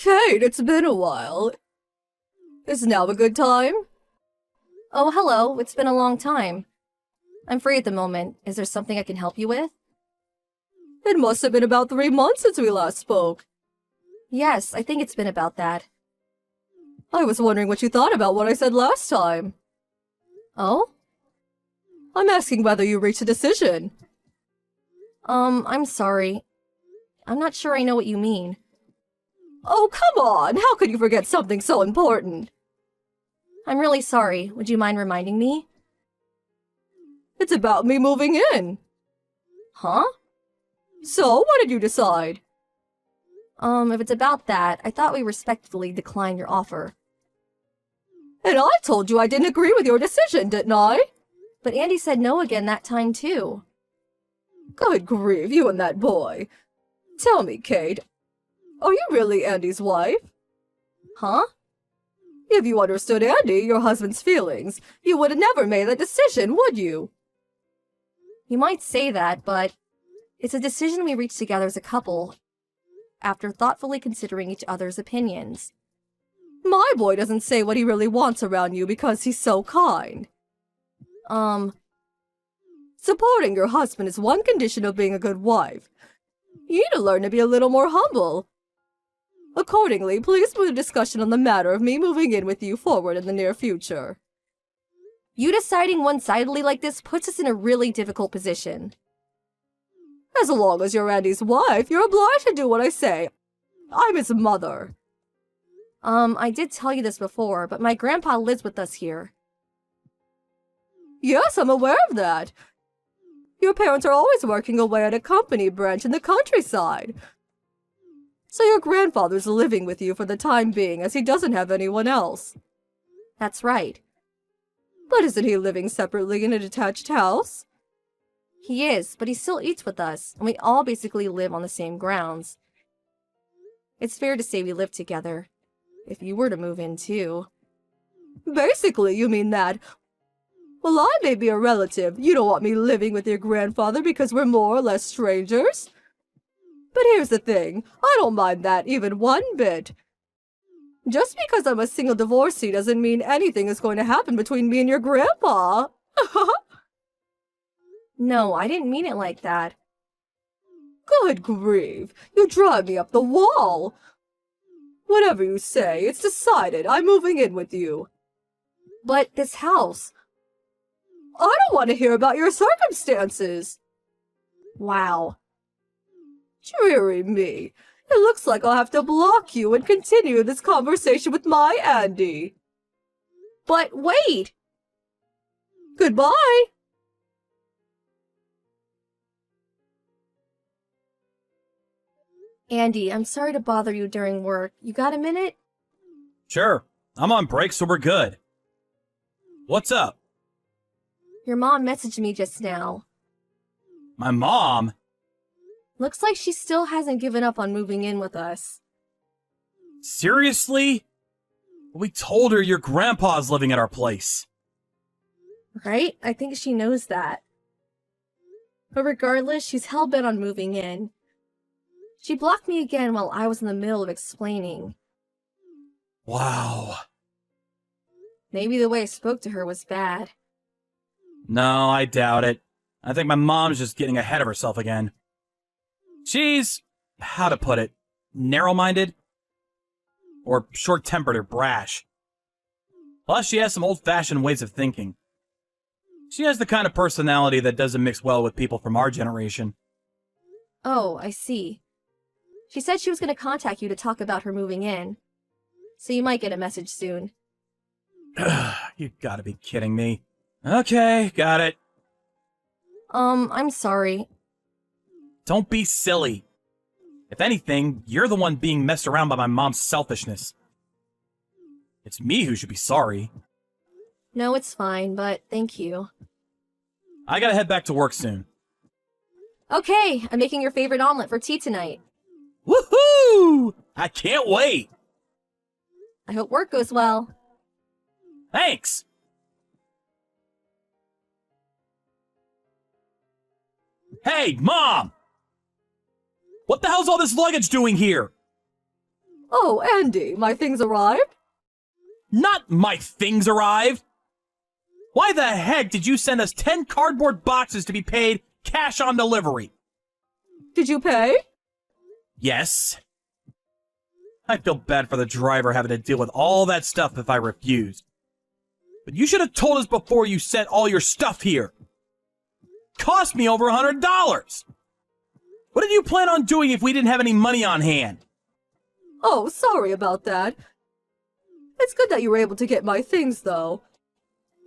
Kate, it's been a while. Is now a good time? Oh, hello. It's been a long time. I'm free at the moment. Is there something I can help you with? It must have been about 3 months since we last spoke. Yes, I think it's been about that. I was wondering what you thought about what I said last time. Oh? I'm asking whether you reached a decision. I'm sorry. I'm not sure I know what you mean. Oh, come on! How could you forget something so important? I'm really sorry. Would you mind reminding me? It's about me moving in. Huh? So, what did you decide? If it's about that, I thought we respectfully declined your offer. And I told you I didn't agree with your decision, didn't I? But Andy said no again that time, too. Good grief, you and that boy. Tell me, Kate, are you really Andy's wife? Huh? If you understood Andy, your husband's feelings, you would have never made that decision, would you? You might say that, but it's a decision we reached together as a couple, after thoughtfully considering each other's opinions. My boy doesn't say what he really wants around you because he's so kind. Supporting your husband is one condition of being a good wife. You need to learn to be a little more humble. Accordingly, please move the discussion on the matter of me moving in with you forward in the near future. You deciding one-sidedly like this puts us in a really difficult position. As long as you're Andy's wife, you're obliged to do what I say. I'm his mother. I did tell you this before, but my grandpa lives with us here. Yes, I'm aware of that. Your parents are always working away at a company branch in the countryside. So your grandfather's living with you for the time being, as he doesn't have anyone else. That's right. But isn't he living separately in a detached house? He is, but he still eats with us, and we all basically live on the same grounds. It's fair to say we live together, if you were to move in too. Basically, you mean that. Well, I may be a relative. You don't want me living with your grandfather because we're more or less strangers? But here's the thing, I don't mind that even one bit. Just because I'm a single divorcee doesn't mean anything is going to happen between me and your grandpa. No, I didn't mean it like that. Good grief, you drive me up the wall. Whatever you say, it's decided. I'm moving in with you. But this house... I don't want to hear about your circumstances. Wow. Dreary me. It looks like I'll have to block you and continue this conversation with my Andy. But wait! Goodbye! Andy, I'm sorry to bother you during work. You got a minute? Sure. I'm on break, so we're good. What's up? Your mom messaged me just now. My mom? Looks like she still hasn't given up on moving in with us. Seriously? We told her your grandpa's living at our place. Right? I think she knows that. But regardless, she's hell-bent on moving in. She blocked me again while I was in the middle of explaining. Wow. Maybe the way I spoke to her was bad. No, I doubt it. I think my mom's just getting ahead of herself again. She's, how to put it, narrow-minded? Or short-tempered or brash. Plus, she has some old-fashioned ways of thinking. She has the kind of personality that doesn't mix well with people from our generation. Oh, I see. She said she was going to contact you to talk about her moving in. So you might get a message soon. You gotta be kidding me. Okay, got it. I'm sorry. Don't be silly. If anything, you're the one being messed around by my mom's selfishness. It's me who should be sorry. No, it's fine, but thank you. I gotta head back to work soon. Okay, I'm making your favorite omelet for tea tonight. Woohoo! I can't wait! I hope work goes well. Thanks! Hey, Mom! What the hell's all this luggage doing here? Oh, Andy, my things arrived? Not my things arrived! Why the heck did you send us 10 cardboard boxes to be paid cash on delivery? Did you pay? Yes. I feel bad for the driver having to deal with all that stuff if I refuse. But you should have told us before you sent all your stuff here. Cost me over $100. What did you plan on doing if we didn't have any money on hand? Oh, sorry about that. It's good that you were able to get my things, though.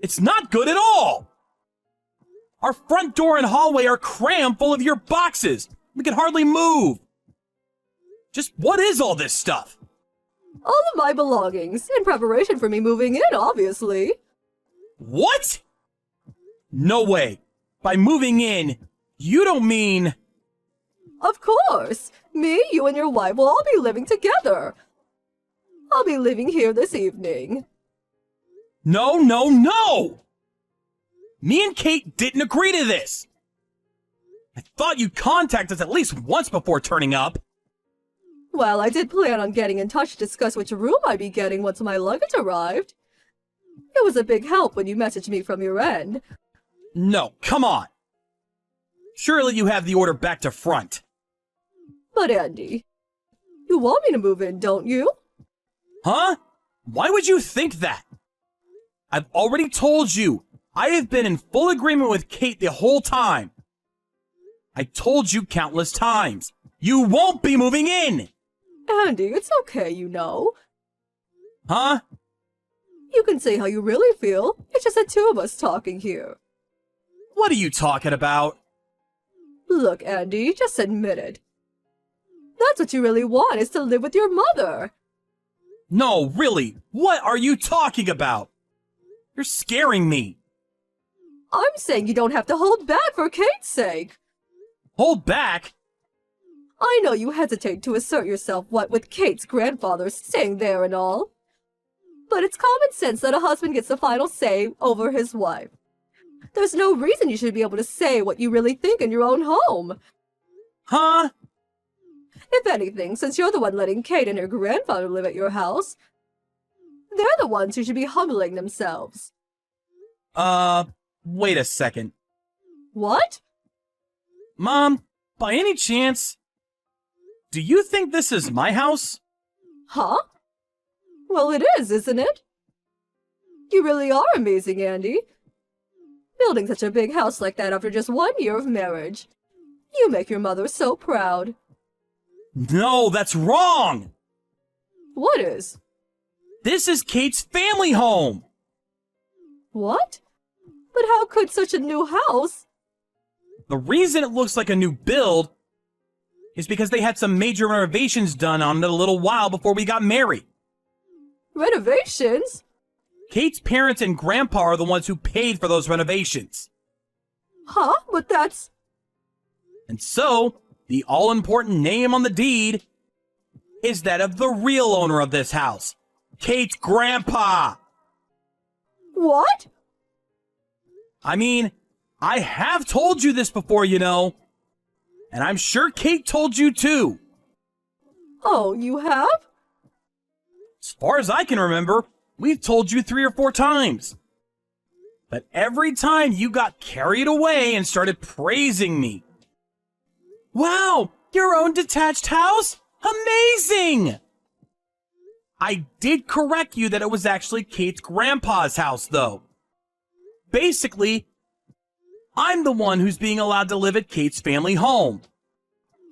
It's not good at all! Our front door and hallway are crammed full of your boxes. We can hardly move. Just what is all this stuff? All of my belongings, in preparation for me moving in, obviously. What? No way. By moving in, you don't mean... Of course! Me, you, and your wife will all be living together. I'll be living here this evening. No, no, no! Me and Kate didn't agree to this. I thought you'd contact us at least once before turning up. Well, I did plan on getting in touch to discuss which room I'd be getting once my luggage arrived. It was a big help when you messaged me from your end. No, come on. Surely you have the order back to front. But Andy, you want me to move in, don't you? Huh? Why would you think that? I've already told you, I have been in full agreement with Kate the whole time. I told you countless times. You won't be moving in! Andy, it's okay, you know. Huh? You can say how you really feel. It's just the two of us talking here. What are you talking about? Look, Andy, just admit it. That's what you really want, is to live with your mother. No, really, what are you talking about? You're scaring me. I'm saying you don't have to hold back for Kate's sake. Hold back? I know you hesitate to assert yourself, what with Kate's grandfather staying there and all. But it's common sense that a husband gets the final say over his wife. There's no reason you should be able to say what you really think in your own home. Huh? If anything, since you're the one letting Kate and her grandfather live at your house, they're the ones who should be humbling themselves. Wait a second. What? Mom, by any chance, do you think this is my house? Huh? Well, it is, isn't it? You really are amazing, Andy. Building such a big house like that after just 1 year of marriage. You make your mother so proud. No, that's wrong! What is? This is Kate's family home! What? But how could such a new house? The reason it looks like a new build is because they had some major renovations done on it a little while before we got married. Renovations? Kate's parents and grandpa are the ones who paid for those renovations. Huh? But that's... And so, the all-important name on the deed is that of the real owner of this house, Kate's grandpa. What? I mean, I have told you this before, you know. And I'm sure Kate told you too. Oh, you have? As far as I can remember, we've told you 3 or 4 times. But every time you got carried away and started praising me. Wow, your own detached house? Amazing! I did correct you that it was actually Kate's grandpa's house, though. Basically, I'm the one who's being allowed to live at Kate's family home.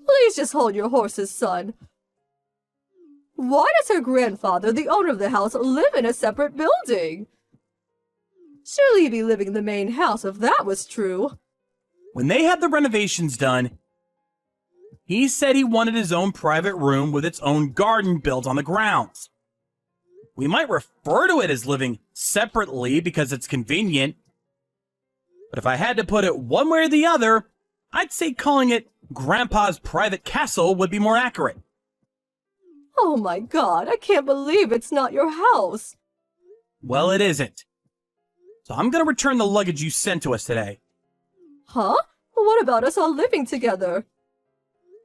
Please just hold your horses, son. Why does her grandfather, the owner of the house, live in a separate building? Surely he'd be living in the main house if that was true. When they had the renovations done, he said he wanted his own private room with its own garden built on the grounds. We might refer to it as living separately because it's convenient. But if I had to put it one way or the other, I'd say calling it Grandpa's private castle would be more accurate. Oh my God, I can't believe it's not your house. Well, it isn't. So I'm gonna return the luggage you sent to us today. Huh? What about us all living together?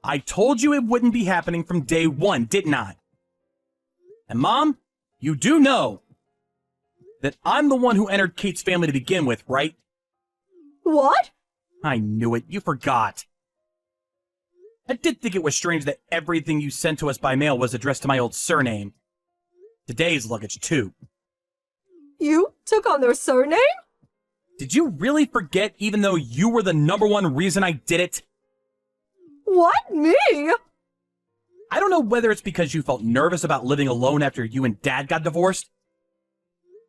I told you it wouldn't be happening from day one, didn't I? And Mom, you do know that I'm the one who entered Kate's family to begin with, right? What? I knew it. You forgot. I did think it was strange that everything you sent to us by mail was addressed to my old surname. Today's luggage, too. You took on their surname? Did you really forget even though you were the #1 reason I did it? What? Me? I don't know whether it's because you felt nervous about living alone after you and Dad got divorced,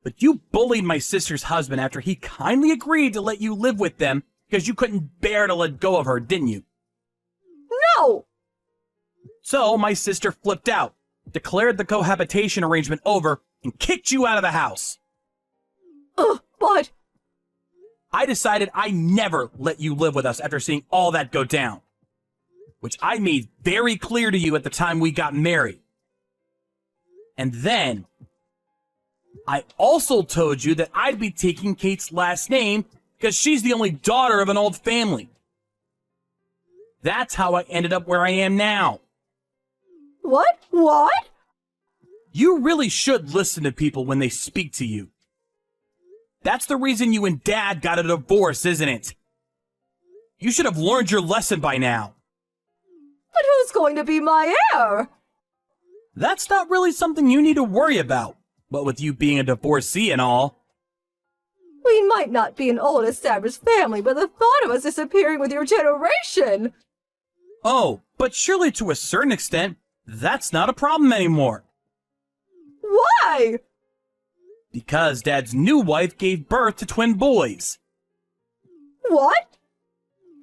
but you bullied my sister's husband after he kindly agreed to let you live with them because you couldn't bear to let go of her, didn't you? No! So my sister flipped out, declared the cohabitation arrangement over, and kicked you out of the house. But... I decided I never let you live with us after seeing all that go down, which I made very clear to you at the time we got married. And then, I also told you that I'd be taking Kate's last name because she's the only daughter of an old family. That's how I ended up where I am now. What? What? You really should listen to people when they speak to you. That's the reason you and Dad got a divorce, isn't it? You should have learned your lesson by now. But who's going to be my heir? That's not really something you need to worry about. But with you being a divorcee and all. We might not be an old established family, but the thought of us disappearing with your generation... Oh, but surely to a certain extent, that's not a problem anymore. Why? Because Dad's new wife gave birth to twin boys. What?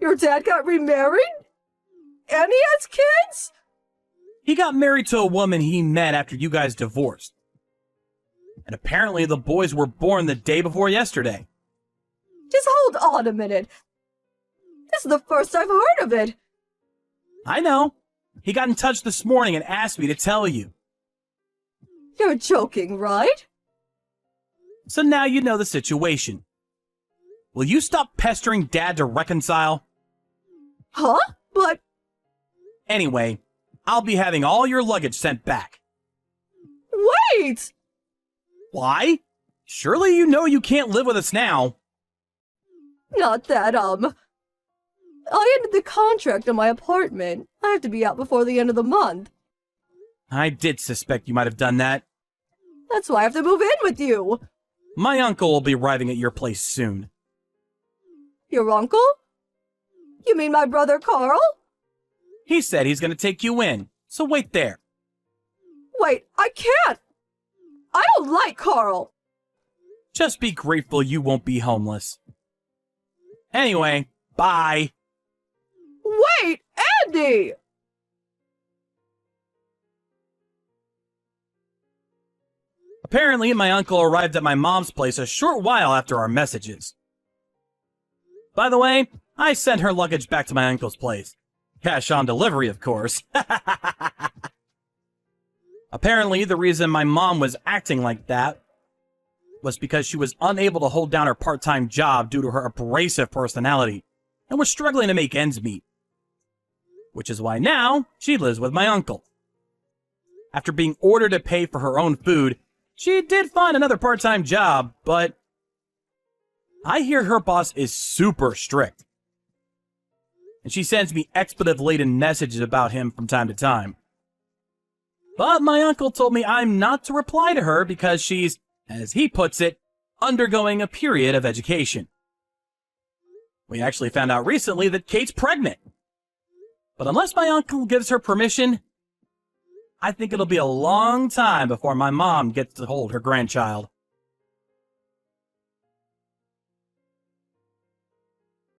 Your dad got remarried? And he has kids? He got married to a woman he met after you guys divorced. And apparently the boys were born the day before yesterday. Just hold on a minute. This is the first I've heard of it. I know. He got in touch this morning and asked me to tell you. You're joking, right? So now you know the situation. Will you stop pestering Dad to reconcile? Huh? But... Anyway, I'll be having all your luggage sent back. Wait! Why? Surely you know you can't live with us now. Not that, I ended the contract on my apartment. I have to be out before the end of the month. I did suspect you might have done that. That's why I have to move in with you. My uncle will be arriving at your place soon. Your uncle? You mean my brother Carl? He said he's going to take you in, so wait there. Wait, I can't! I don't like Carl! Just be grateful you won't be homeless. Anyway, bye. Wait, Andy! Apparently, my uncle arrived at my mom's place a short while after our messages. By the way, I sent her luggage back to my uncle's place. Cash on delivery, of course. Apparently, the reason my mom was acting like that was because she was unable to hold down her part-time job due to her abrasive personality and was struggling to make ends meet. Which is why now she lives with my uncle. After being ordered to pay for her own food, she did find another part-time job, but I hear her boss is super strict. And she sends me expletive-laden messages about him from time to time. But my uncle told me I'm not to reply to her because she's, as he puts it, undergoing a period of education. We actually found out recently that Kate's pregnant. But unless my uncle gives her permission, I think it'll be a long time before my mom gets to hold her grandchild.